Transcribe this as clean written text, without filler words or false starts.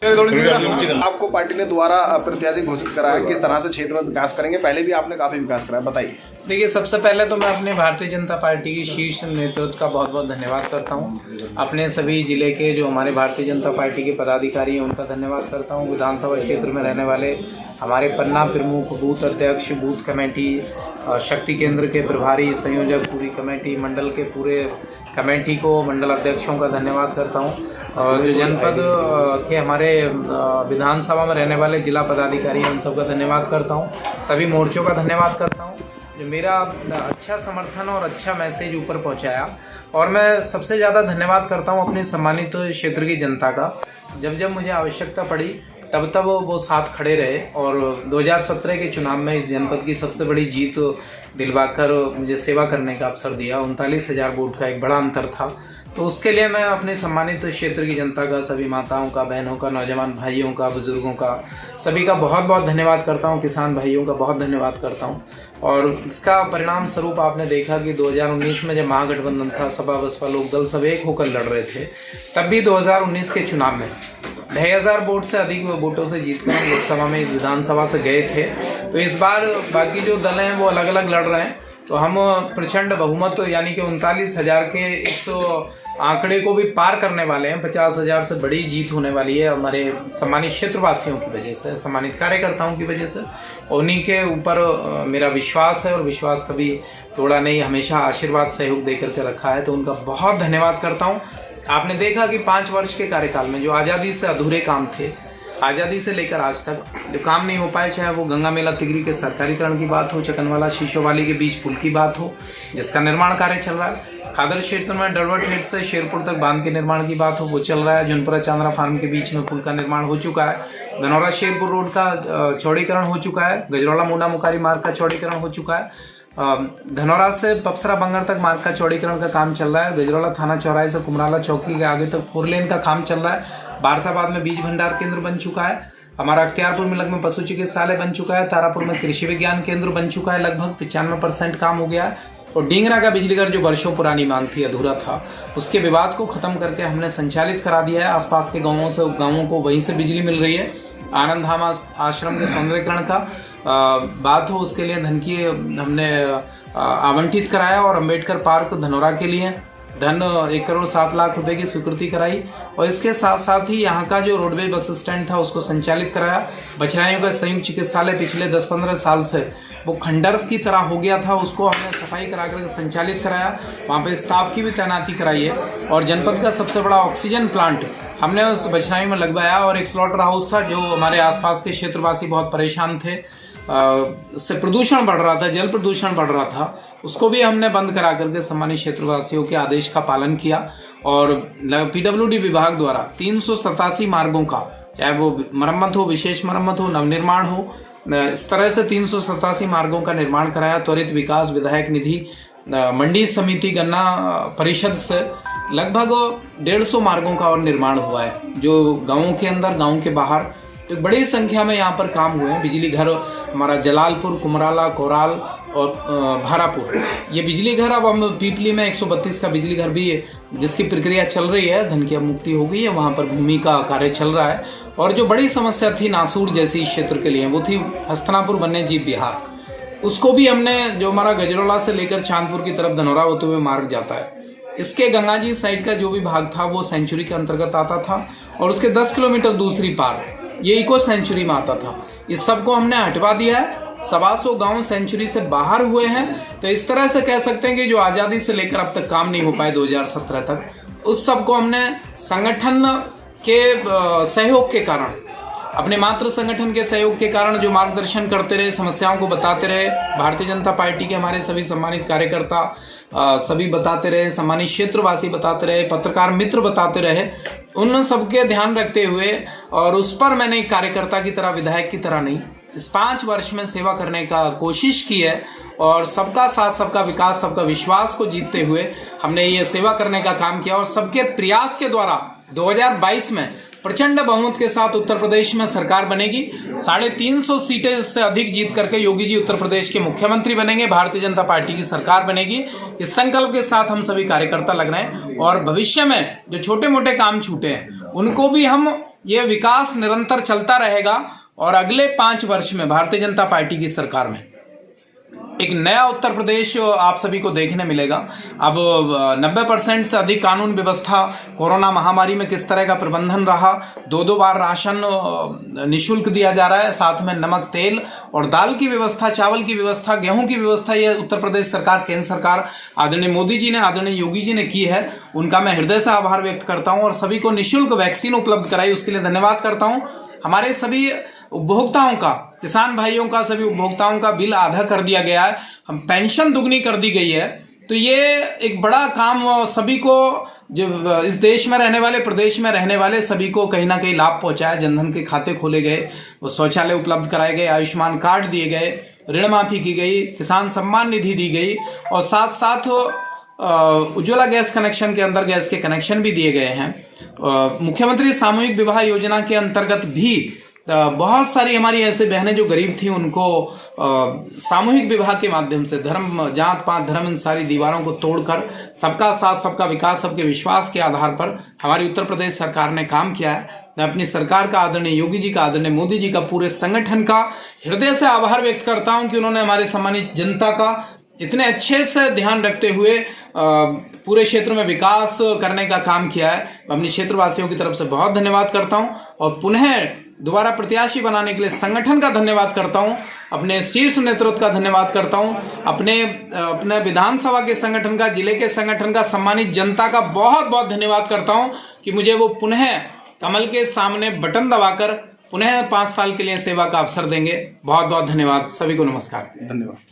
आपको पार्टी ने दोबारा प्रत्याशी घोषित करा है, किस तरह से क्षेत्र में विकास करेंगे? पहले भी आपने काफी विकास कराया, बताइए। देखिए, सबसे पहले तो मैं अपने भारतीय जनता पार्टी की शीर्ष नेतृत्व का बहुत बहुत धन्यवाद करता हूं। अपने सभी जिले के जो हमारे भारतीय जनता पार्टी के पदाधिकारी हैं उनका धन्यवाद करता हूं। विधानसभा क्षेत्र में रहने वाले हमारे पन्ना प्रमुख, बूथ अध्यक्ष, बूथ कमेटी, शक्ति केंद्र के प्रभारी, संयोजक, पूरी कमेटी, मंडल के पूरे कमेटी को, मंडल अध्यक्षों का धन्यवाद करता हूं। और जो जनपद के हमारे विधानसभा में रहने वाले जिला पदाधिकारी हैं उन सबका धन्यवाद करता हूं। सभी मोर्चों का धन्यवाद करता हूं जो मेरा अच्छा समर्थन और अच्छा मैसेज ऊपर पहुंचाया। और मैं सबसे ज़्यादा धन्यवाद करता हूं अपने सम्मानित क्षेत्र की जनता का। जब जब मुझे आवश्यकता पड़ी तब तब वो साथ खड़े रहे और 2017 के चुनाव में इस जनपद की सबसे बड़ी जीत दिलवाकर मुझे सेवा करने का अवसर दिया। 39,000 वोट का एक बड़ा अंतर था। तो उसके लिए मैं अपने सम्मानित क्षेत्र की जनता का, सभी माताओं का, बहनों का, नौजवान भाइयों का, बुजुर्गों का, सभी का बहुत बहुत धन्यवाद करता हूं। किसान भाइयों का बहुत धन्यवाद करता हूं। और इसका परिणाम स्वरूप आपने देखा कि 2019 में जब महागठबंधन था, सपा बसपा लोक दल सब एक होकर लड़ रहे थे, तब भी 2019 के चुनाव में 2,000 वोट से अधिक वोटों से जीतकर हम लोकसभा में इस विधानसभा से गए थे। तो इस बार बाकी जो दल हैं वो अलग अलग लड़ रहे हैं, तो हम प्रचंड बहुमत यानी कि 39,000 के इस आंकड़े को भी पार करने वाले हैं। 50,000 से बड़ी जीत होने वाली है हमारे सम्मानित क्षेत्रवासियों की वजह से, सम्मानित कार्यकर्ताओं की वजह से। उन्हीं के ऊपर मेरा विश्वास है और विश्वास कभी तोड़ा नहीं, हमेशा आशीर्वाद सहयोग देकर के रखा है। तो उनका बहुत धन्यवाद करता हूँ। आपने देखा कि 5 वर्ष के कार्यकाल में जो आज़ादी से अधूरे काम थे, आज़ादी से लेकर आज तक जो काम नहीं हो पाए, चाहे वो गंगा मेला तिगरी के सरकारीकरण की बात हो, चकनवाला शीशोवाली के बीच पुल की बात हो जिसका निर्माण कार्य चल रहा है, खादर क्षेत्र में डरवट हेड से शेरपुर तक बांध के निर्माण की बात हो वो चल रहा है, जुनपुरा चांद्रा फार्म के बीच में पुल का निर्माण हो चुका है, धनौरा शेरपुर रोड का चौड़ीकरण हो चुका है, गजरौला मोंडा मुकारी मार्ग का चौड़ीकरण हो चुका है, धनौरा से पपसरा बंगर तक मार्ग का चौड़ीकरण का काम चल रहा है, गजरौला थाना चौराहे से कुमराला चौकी के आगे तक 4 लेन का काम चल रहा है, बारसाबाद में बीज भंडार केंद्र बन चुका है, हमारा अख्तियारपुर में लगभग पशु चिकित्सालय बन चुका है, तारापुर में कृषि विज्ञान केंद्र बन चुका है, लगभग 95% काम हो गया है। और डींगरा का बिजलीघर जो वर्षों पुरानी मांग थी, अधूरा था, उसके विवाद को खत्म करके हमने संचालित करा दिया है। आसपास के गांवों को वहीं से बिजली मिल रही है। आनंद धाम आश्रम के सौंदर्यीकरण का बात हो, उसके लिए धन की हमने आवंटित कराया और अंबेडकर पार्क धनौरा के लिए धन 1 करोड़ 7 लाख रुपए की स्वीकृति कराई। और इसके साथ साथ ही यहाँ का जो रोडवे बस स्टैंड था उसको संचालित कराया। बछराइयों का संयुक्त चिकित्सालय पिछले 10-15 साल से वो खंडर्स की तरह हो गया था, उसको हमने सफाई करा कर संचालित कराया। वहाँ पे स्टाफ की भी तैनाती कराई है। और जनपद का सबसे बड़ा ऑक्सीजन प्लांट हमने उस बछराई में लगवाया। और एक स्लॉटर हाउस था जो हमारे आसपास के क्षेत्रवासी बहुत परेशान थे, से प्रदूषण बढ़ रहा था, जल प्रदूषण बढ़ रहा था, उसको भी हमने बंद करा करके सम्मानित क्षेत्रवासियों के आदेश का पालन किया। और पीडब्ल्यूडी विभाग द्वारा 387 मार्गों का, चाहे वो मरम्मत हो, विशेष मरम्मत हो, नवनिर्माण हो, इस तरह से 387 मार्गों का निर्माण कराया। त्वरित विकास विधायक निधि मंडी समिति गन्ना परिषद से लगभग 150 मार्गों का और निर्माण हुआ है, जो गाँवों के अंदर, गाँव के बाहर तो बड़ी संख्या में यहाँ पर काम हुए हैं। बिजली घर हमारा जलालपुर, कुमराला, कोराल और भारापुर, ये बिजली घर अब हम पीपली में 132 का बिजली घर भी है जिसकी प्रक्रिया चल रही है, धन की मुक्ति हो गई है, वहाँ पर भूमि का कार्य चल रहा है। और जो बड़ी समस्या थी नासूर जैसी क्षेत्र के लिए, वो थी हस्तनापुर वन्य जीव विहार, उसको भी हमने, जो हमारा गजरौला से लेकर चांदपुर की तरफ धनौरा होते हुए मार्ग जाता है, इसके गंगाजी साइड का जो भी भाग था वो सेंचुरी के अंतर्गत आता था। और उसके 10 किलोमीटर दूसरी पार ये इको सेंचुरी में आता था। इस सब को हमने हटवा दिया है। 125 गांव सेंचुरी से बाहर हुए हैं। तो इस तरह से कह सकते हैं कि जो आज़ादी से लेकर अब तक काम नहीं हो पाए 2017 तक, उस सब को हमने संगठन के सहयोग के कारण, अपने मात्र संगठन के सहयोग के कारण, जो मार्गदर्शन करते रहे, समस्याओं को बताते रहे, भारतीय जनता पार्टी के हमारे सभी सम्मानित कार्यकर्ता सभी बताते रहे, सम्मानित क्षेत्रवासी बताते रहे, पत्रकार मित्र बताते रहे, उन सबके ध्यान रखते हुए और उस पर मैंने एक कार्यकर्ता की तरह, विधायक की तरह नहीं, इस 5 वर्ष में सेवा करने का कोशिश की है। और सबका साथ, सबका विकास, सबका विश्वास को जीतते हुए हमने ये सेवा करने का काम किया। और सबके प्रयास के द्वारा 2022 में प्रचंड बहुमत के साथ उत्तर प्रदेश में सरकार बनेगी। 350 सीटें से अधिक जीत करके योगी जी उत्तर प्रदेश के मुख्यमंत्री बनेंगे, भारतीय जनता पार्टी की सरकार बनेगी। इस संकल्प के साथ हम सभी कार्यकर्ता लग रहे हैं। और भविष्य में जो छोटे मोटे काम छूटे हैं उनको भी हम ये विकास निरंतर चलता रहेगा और अगले 5 वर्ष में भारतीय जनता पार्टी की सरकार में एक नया उत्तर प्रदेश आप सभी को देखने मिलेगा। अब 90% से अधिक कानून व्यवस्था, कोरोना महामारी में किस तरह का प्रबंधन रहा, 2-2 बार राशन निःशुल्क दिया जा रहा है, साथ में नमक, तेल और दाल की व्यवस्था, चावल की व्यवस्था, गेहूं की व्यवस्था, ये उत्तर प्रदेश सरकार, केंद्र सरकार आदरणीय मोदी जी ने, आदरणीय योगी जी ने की है। उनका मैं हृदय से आभार व्यक्त करता हूं और सभी को निःशुल्क वैक्सीन उपलब्ध कराई, उसके लिए धन्यवाद करता हूं। हमारे सभी उपभोक्ताओं का, किसान भाइयों का, सभी उपभोक्ताओं का बिल आधा कर दिया गया है, हम पेंशन दुगनी कर दी गई है। तो ये एक बड़ा काम सभी को, जो इस देश में रहने वाले, प्रदेश में रहने वाले सभी को कहीं ना कहीं लाभ पहुंचाया। जनधन के खाते खोले गए, वो शौचालय उपलब्ध कराए गए, आयुष्मान कार्ड दिए गए, ऋण माफी की गई, किसान सम्मान निधि दी गई और साथ साथ उज्ज्वला गैस कनेक्शन के अंदर गैस के कनेक्शन भी दिए गए हैं। मुख्यमंत्री सामूहिक विवाह योजना के अंतर्गत भी बहुत सारी हमारी ऐसे बहनें जो गरीब थी, उनको सामूहिक विवाह के माध्यम से, धर्म, जात पात, धर्म, इन सारी दीवारों को तोड़कर सबका साथ, सबका विकास, सबके विश्वास के आधार पर हमारी उत्तर प्रदेश सरकार ने काम किया है। मैं अपनी सरकार का, आदरणीय योगी जी का, आदरणीय मोदी जी का, पूरे संगठन का हृदय से आभार व्यक्त करता हूं कि उन्होंने हमारे सम्मानित जनता का इतने अच्छे से ध्यान रखते हुए पूरे क्षेत्र में विकास करने का काम किया है। मैं अपने क्षेत्रवासियों की तरफ से बहुत धन्यवाद करता हूं और पुनः दोबारा प्रत्याशी बनाने के लिए संगठन का धन्यवाद करता हूं, अपने शीर्ष नेतृत्व का धन्यवाद करता हूं, अपने विधानसभा के संगठन का, जिले के संगठन का, सम्मानित जनता का बहुत बहुत धन्यवाद करता हूं कि मुझे वो पुनः कमल के सामने बटन दबाकर पुनः 5 साल के लिए सेवा का अवसर देंगे। बहुत बहुत धन्यवाद, सभी को नमस्कार। धन्यवाद।